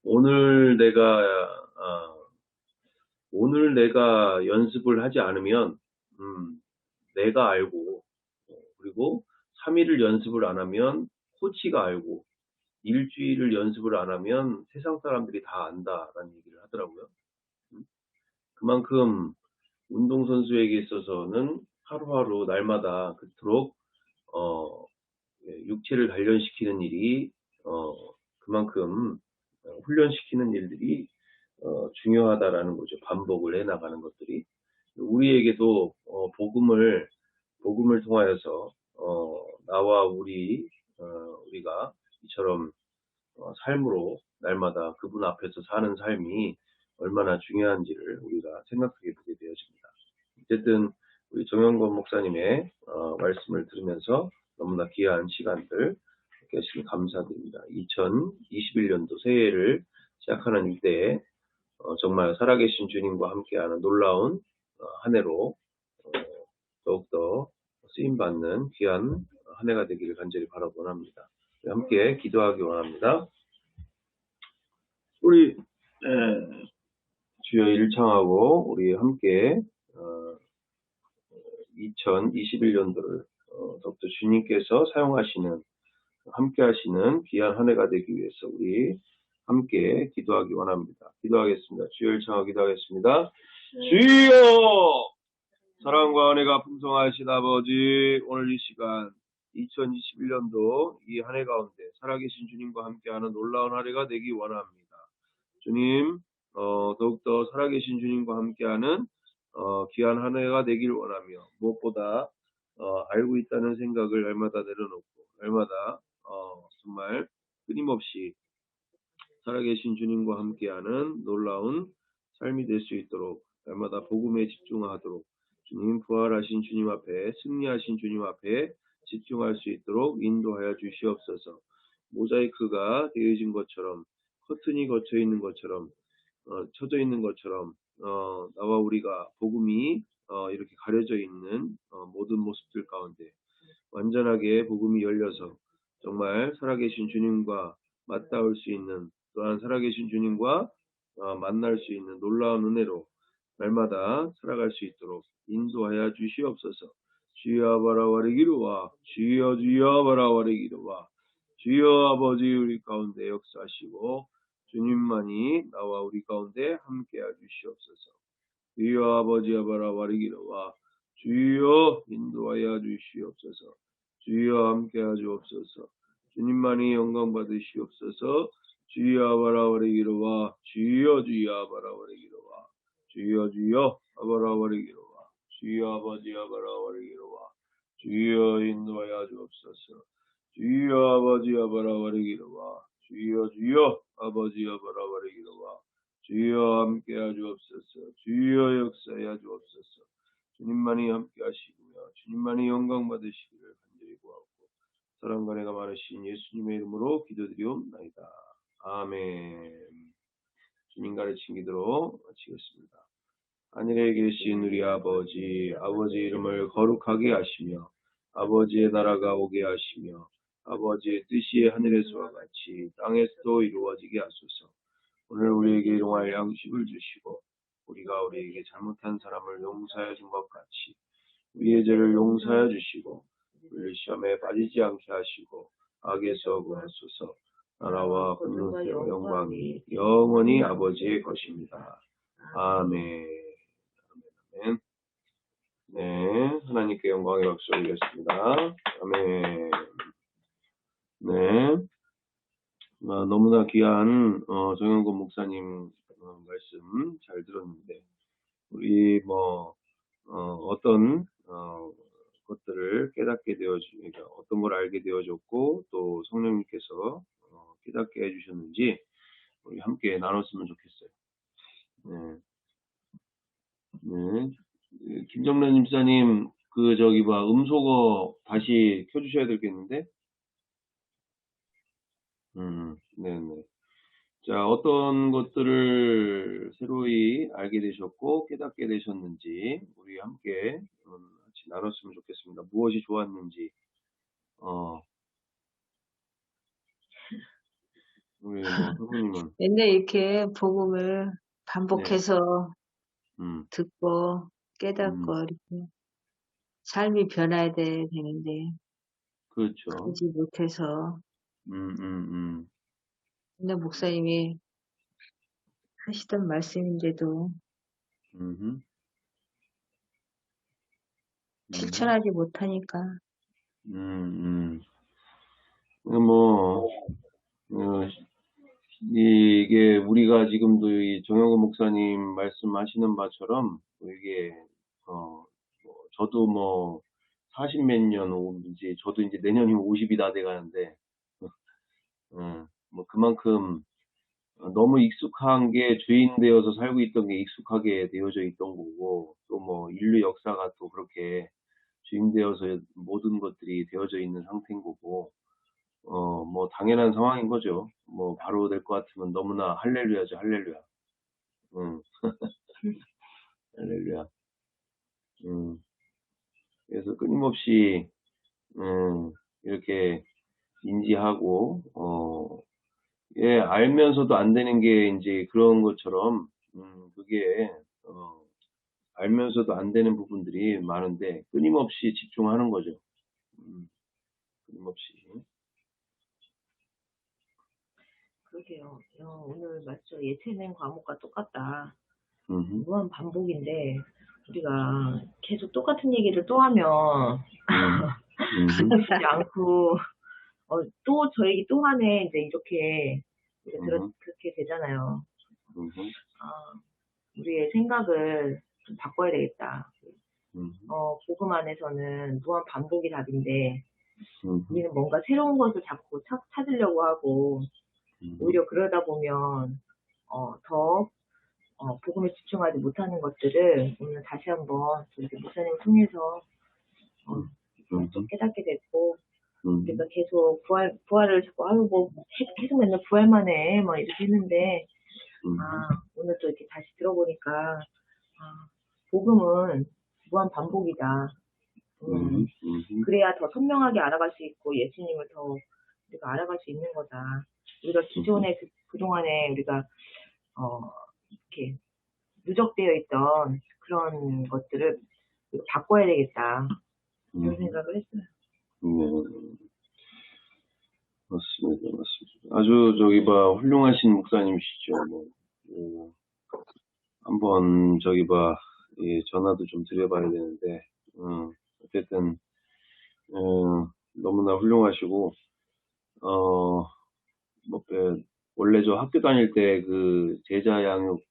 A: 오늘 내가 연습을 하지 않으면 내가 알고, 그리고 3일을 연습을 안 하면 코치가 알고, 일주일을 연습을 안 하면 세상 사람들이 다 안다라는 얘기를 하더라고요. 그만큼 운동선수에게 있어서는 하루하루 날마다 그토록 육체를 단련시키는 일이 그만큼 훈련시키는 일들이 중요하다라는 거죠. 반복을 해나가는 것들이. 우리에게도 복음을 통하여서 나와 우리가 이처럼 삶으로 날마다 그분 앞에서 사는 삶이 얼마나 중요한지를 우리가 생각하게 보게 되어집니다. 어쨌든 우리 정영권 목사님의 말씀을 들으면서 너무나 귀한 시간들 계시길 감사드립니다. 2021년도 새해를 시작하는 이때에 정말 살아계신 주님과 함께하는 놀라운 한 해로 더욱더 쓰임받는 귀한 한 해가 되기를 간절히 바라고 원합니다. 함께 기도하기 원합니다. 우리 주여 일창하고 우리 함께 2021년도를 더욱더 주님께서 사용하시는, 함께 하시는 귀한 한 해가 되기 위해서 우리 함께 기도하기 원합니다. 기도하겠습니다. 주여 일창하고 기도하겠습니다. 주여! 사랑과 은혜가 풍성하신 아버지, 오늘 이 시간 2021년도 이 한 해 가운데 살아계신 주님과 함께하는 놀라운 한 해가 되기 원합니다. 주님, 더욱더 살아계신 주님과 함께하는 귀한 한 해가 되길 원하며, 무엇보다 알고 있다는 생각을 날마다 내려놓고 날마다 정말 끊임없이 살아계신 주님과 함께하는 놀라운 삶이 될 수 있도록 날마다 복음에 집중하도록 주님, 부활하신 주님 앞에, 승리하신 주님 앞에 집중할 수 있도록 인도하여 주시옵소서. 모자이크가 되어진 것처럼, 커튼이 거쳐 있는 것처럼, 쳐져 있는 것처럼, 나와 우리가 복음이 이렇게 가려져 있는 모든 모습들 가운데 완전하게 복음이 열려서 정말 살아계신 주님과 맞닿을 수 있는, 또한 살아계신 주님과 만날 수 있는 놀라운 은혜로 날마다 살아갈 수 있도록 인도하여 주시옵소서. 주여 바라와리기로와 주여 주여 바라와리기로와 주여 아버지 우리 가운데 역사하시고 주님만이 나와 우리 가운데 함께하여 주시옵소서. 주여 아버지 바라와리기로와 주여 인도하여 주시옵소서. 주여 함께하여 주옵소서. 주님만이 영광 받으시옵소서. 주여 바라와리기로와 주여 주여 바라와리기로와 주여 주여 바라와리기로와 주여 아버지 바라와리기로와 주여 인도하여 주옵소서. 주여 아버지 바라와리기로와 주여 주여 아버지 바라와리기로와 주여 함께하여 주옵소서. 주여 역사하여 주옵소서. 주님만이 함께하시고요. 주님만이 영광 받으시기를 간절히 구하고 사랑과 은혜가 많으신 예수님의 이름으로 기도드리옵나이다. 아멘. 주님 가르친 기도로 마치겠습니다. 하늘에 계신 우리 아버지, 아버지 이름을 거룩하게 하시며 아버지의 나라가 오게 하시며 아버지의 뜻이 하늘에서와 같이 땅에서도 이루어지게 하소서. 오늘 우리에게 일용할 양식을 주시고 우리가 우리에게 잘못한 사람을 용서하여 준 것 같이 우리의 죄를 용서하여 주시고 우리를 시험에 빠지지 않게 하시고 악에서 구하소서. 나라와 권능과 영광이 영원히 아버지의 것입니다. 아멘. 아멘. 네, 하나님께 영광의 박수 올리겠습니다. 아멘. 네, 너무나 귀한 정영권 목사님 말씀 잘 들었는데 우리 어떤 것들을 깨닫게 되어주니까 어떤 걸 알게 되어졌고 또 성령님께서 깨닫게 해주셨는지 우리 함께 나눴으면 좋겠어요. 네. 김정래 집사님 음소거 다시 켜주셔야 되겠는데. 네네. 자, 어떤 것들을 새로이 알게 되셨고 깨닫게 되셨는지 우리 함께 같이 나눴으면 좋겠습니다. 무엇이 좋았는지. 우리 선생님은
C: 맨날 이렇게 복음을 반복해서 듣고 깨닫고 이렇게 삶이 변화야 되는데
A: 그렇죠.
C: 그러지 못해서 맨날 목사님이 하시던 말씀인데도 실천하지 못하니까
A: 이게 우리가 지금도 이 정영근 목사님 말씀하시는 바처럼 이게 저도 40몇 년 이제 저도 이제 내년이면 50이 다 돼가는데 그만큼 너무 익숙한 게 죄인 되어서 살고 있던 게 익숙하게 되어져 있던 거고 또 인류 역사가 또 그렇게 죄인 되어서 모든 것들이 되어져 있는 상태인 거고 당연한 상황인 거죠. 바로 될 것 같으면 너무나 할렐루야죠, 할렐루야. 할렐루야. 그래서 끊임없이, 이렇게 인지하고, 알면서도 안 되는 게 이제 그런 것처럼, 그게, 알면서도 안 되는 부분들이 많은데, 끊임없이 집중하는 거죠. 끊임없이.
D: 그러게요. 오늘 맞죠. 예체능 과목과 똑같다. 무한 반복인데 우리가 계속 똑같은 얘기를 또 하면 가르치지 않고 또 저 얘기 또 하네 이제 이렇게 그렇게 되잖아요. 우리의 생각을 좀 바꿔야 되겠다. 복음 안에서는 무한 반복이 답인데 우리는 뭔가 새로운 것을 자꾸 찾으려고 하고 오히려 그러다 보면 더 복음에 집중하지 못하는 것들을 오늘 다시 한번 우리 목사님을 통해서 좀 깨닫게 됐고,
A: 음,
D: 그래서 계속 부활을 자꾸, 계속 맨날 부활만 해, 뭐 이렇게 했는데, 오늘 또 이렇게 다시 들어보니까, 복음은 무한 반복이다. 그래야 더 선명하게 알아갈 수 있고, 예수님을 더 우리가 알아갈 수 있는 거다. 우리가 기존에, 그동안에 우리가, 이렇게 누적되어 있던 그런 것들을 우리가 바꿔야 되겠다. 이런 생각을 했어요.
A: 네. 맞습니다. 맞습니다. 아주 훌륭하신 목사님이시죠. 한번 예, 전화도 좀 드려봐야 되는데, 어쨌든, 너무나 훌륭하시고, 원래 저 학교 다닐 때 제자 양육,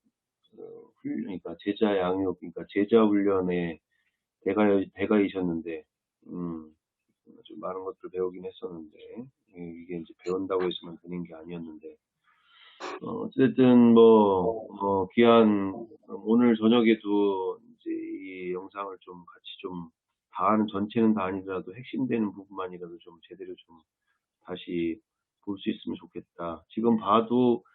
A: 그러니까 제자 훈련에 대가이셨는데, 좀 많은 것들을 배우긴 했었는데, 이게 이제 배운다고 해서만 되는 게 아니었는데, 어쨌든 귀한 오늘 저녁에도 이제 이 영상을 좀 같이 좀 전체는 다 아니더라도 핵심되는 부분만이라도 좀 제대로 좀 다시 볼 수 있으면 좋겠다. 지금 봐도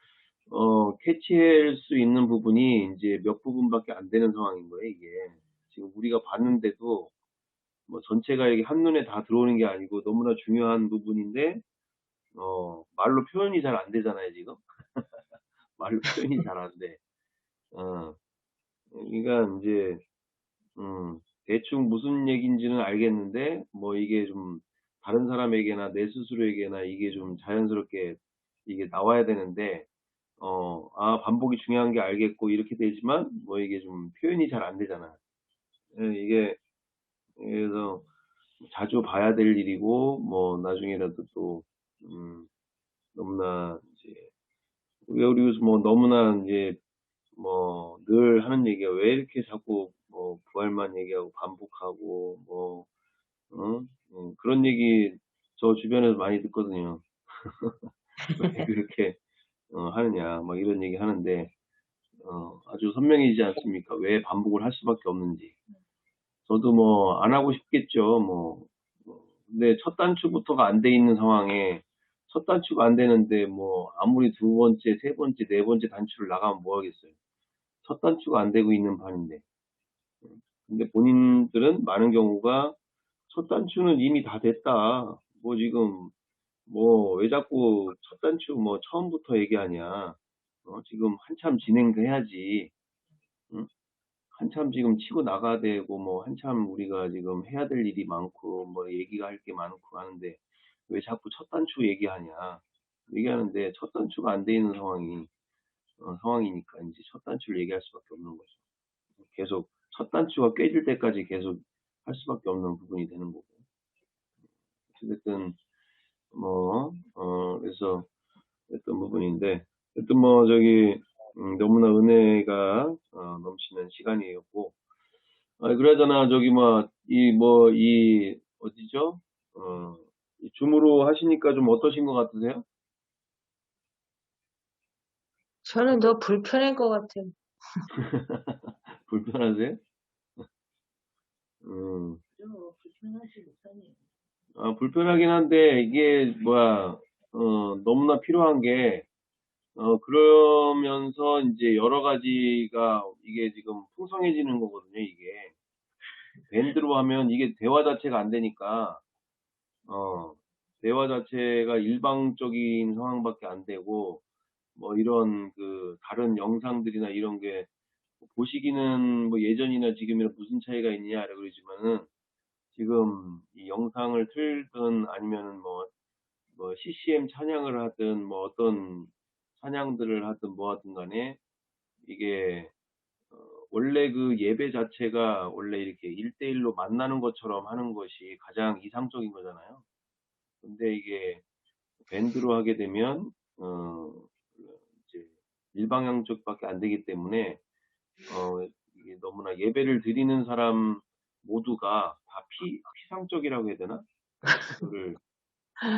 A: 캐치할 수 있는 부분이 이제 몇 부분밖에 안 되는 상황인 거예요, 이게. 지금 우리가 봤는데도 전체가 이게 한눈에 다 들어오는 게 아니고 너무나 중요한 부분인데 말로 표현이 잘 안 되잖아요, 지금. 말로 표현이 잘 안 돼. 그러니까 이제 대충 무슨 얘기인지는 알겠는데 이게 좀 다른 사람에게나 내 스스로에게나 이게 좀 자연스럽게 이게 나와야 되는데 반복이 중요한 게 알겠고 이렇게 되지만 이게 좀 표현이 잘 안 되잖아. 이게 그래서 자주 봐야 될 일이고 나중에라도 또 너무나 이제 우리 너무나 이제 늘 하는 얘기가 왜 이렇게 자꾸 부활만 얘기하고 반복하고 그런 얘기 저 주변에서 많이 듣거든요. 왜 그렇게 하느냐 막 이런 얘기 하는데 아주 선명해지지 않습니까? 왜 반복을 할 수밖에 없는지. 저도 안 하고 싶겠죠. 근데 첫 단추부터가 안 돼 있는 상황에 첫 단추가 안 되는데 아무리 두 번째, 세 번째, 네 번째 단추를 나가면 뭐 하겠어요. 첫 단추가 안 되고 있는 판인데. 근데 본인들은 많은 경우가 첫 단추는 이미 다 됐다. 지금 왜 자꾸 첫 단추 처음부터 얘기하냐. 지금 한참 진행해야지. 응? 한참 지금 치고 나가야 되고 한참 우리가 지금 해야 될 일이 많고 얘기가 할 게 많고 하는데 왜 자꾸 첫 단추 얘기하냐. 얘기하는데 첫 단추가 안 돼 있는 상황이니까 이제 첫 단추를 얘기할 수밖에 없는 거죠. 계속 첫 단추가 깨질 때까지 계속 할 수밖에 없는 부분이 되는 거고. 어쨌든 그래서 했던 부분인데, 하여튼 너무나 은혜가 넘치는 시간이었고, 그러잖아 어디죠? 이 줌으로 하시니까 좀 어떠신 것 같으세요?
C: 저는 더 불편할 것 같아요.
A: 불편하세요?
D: 불편하시 못하네요.
A: 불편하긴 한데 이게 너무나 필요한 게 그러면서 이제 여러 가지가 이게 지금 풍성해지는 거거든요, 이게. 밴드로 하면 이게 대화 자체가 안 되니까, 대화 자체가 일방적인 상황밖에 안 되고, 이런 다른 영상들이나 이런 게, 보시기는 예전이나 지금이나 무슨 차이가 있냐, 그러지만은, 지금 이 영상을 틀든 아니면은 CCM 찬양을 하든 어떤 찬양들을 하든 하든 간에 이게 원래 예배 자체가 원래 이렇게 1대1로 만나는 것처럼 하는 것이 가장 이상적인 거잖아요. 근데 이게 밴드로 하게 되면 이제 일방향적밖에 안 되기 때문에 이게 너무나 예배를 드리는 사람 모두가 다 피상적이라고 해야 되나? 그거를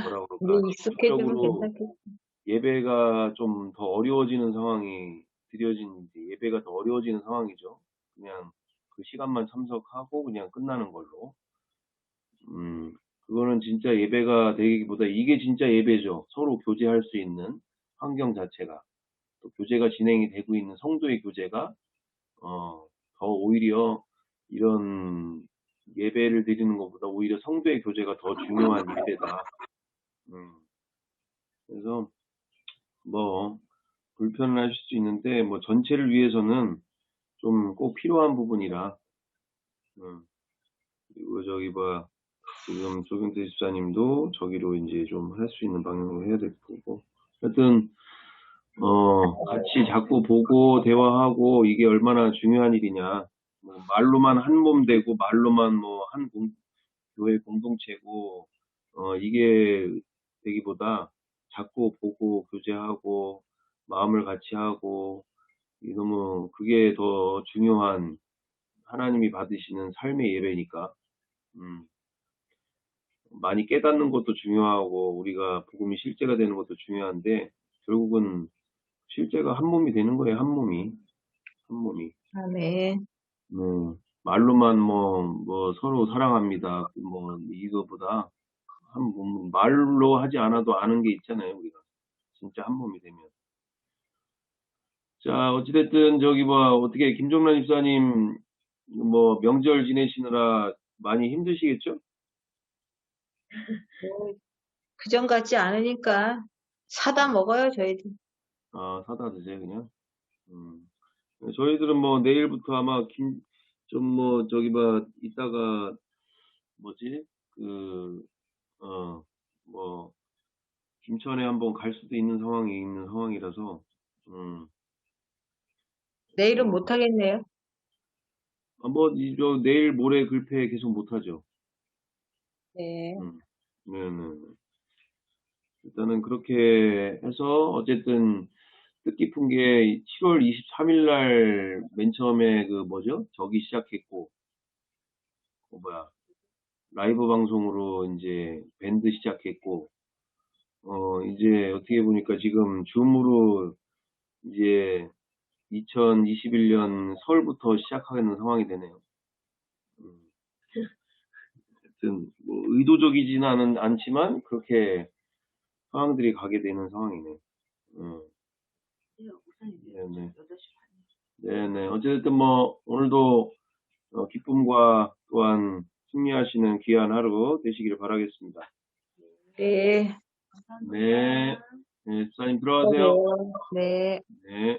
A: 뭐라 그럴까?
C: 우리 익숙해지면
A: 적으로
C: 괜찮겠어.
A: 예배가 좀 더 어려워지는 상황이 예배가 더 어려워지는 상황이죠. 그냥 그 시간만 참석하고 그냥 끝나는 걸로. 그거는 진짜 예배가 되기보다 이게 진짜 예배죠. 서로 교제할 수 있는 환경 자체가. 또 교제가 진행이 되고 있는 성도의 교제가, 더 오히려 이런 예배를 드리는 것보다 오히려 성도의 교제가 더 중요한 예배다. 그래서 뭐 불편은 하실 수 있는데 뭐 전체를 위해서는 좀 꼭 필요한 부분이라. 그리고 저기 지금 조경태 집사님도 저기로 이제 좀 할 수 있는 방향으로 해야 될 거고. 하여튼 같이 자꾸 보고 대화하고 이게 얼마나 중요한 일이냐. 뭐 말로만 한 몸 되고 말로만 뭐 한 교회 공동체고 이게 되기보다 자꾸 보고 교제하고 마음을 같이 하고 너무 그게 더 중요한 하나님이 받으시는 삶의 예배니까. 많이 깨닫는 것도 중요하고 우리가 복음이 실제가 되는 것도 중요한데 결국은 실제가 한 몸이 되는 거예요. 한 몸이.
C: 아멘.
A: 말로만 뭐 서로 사랑합니다. 뭐 이거보다 한 몸, 말로 하지 않아도 아는 게 있잖아요. 우리가 진짜 한 몸이 되면. 자, 어찌됐든 어떻게 김종란 집사님 뭐 명절 지내시느라 많이 힘드시겠죠?
C: 그전 같지 않으니까 사다 먹어요, 저희들.
A: 아, 사다 드세요, 그냥? 저희들은 뭐 내일부터 아마 이따가 뭐지? 김천에 한번 갈 수도 있는 상황이라서,
C: 내일은 못 하겠네요.
A: 내일 모레 글패 계속 못하죠.
C: 네.
A: 네네. 일단은 그렇게 해서 어쨌든 뜻깊은 게 7월 23일 날 맨 처음에 저기 시작했고, 라이브 방송으로 이제 밴드 시작했고, 이제 어떻게 보니까 지금 줌으로 이제 2021년 설부터 시작하는 상황이 되네요. 하여튼 뭐 의도적이지는 않지만 그렇게 상황들이 가게 되는 상황이네. 네네. 네네. 어쨌든 뭐 오늘도 기쁨과 또한 승리하시는 귀한 하루 되시기를 바라겠습니다.
C: 네.
A: 네. 네, 집사님 들어가세요.
C: 네.
A: 네.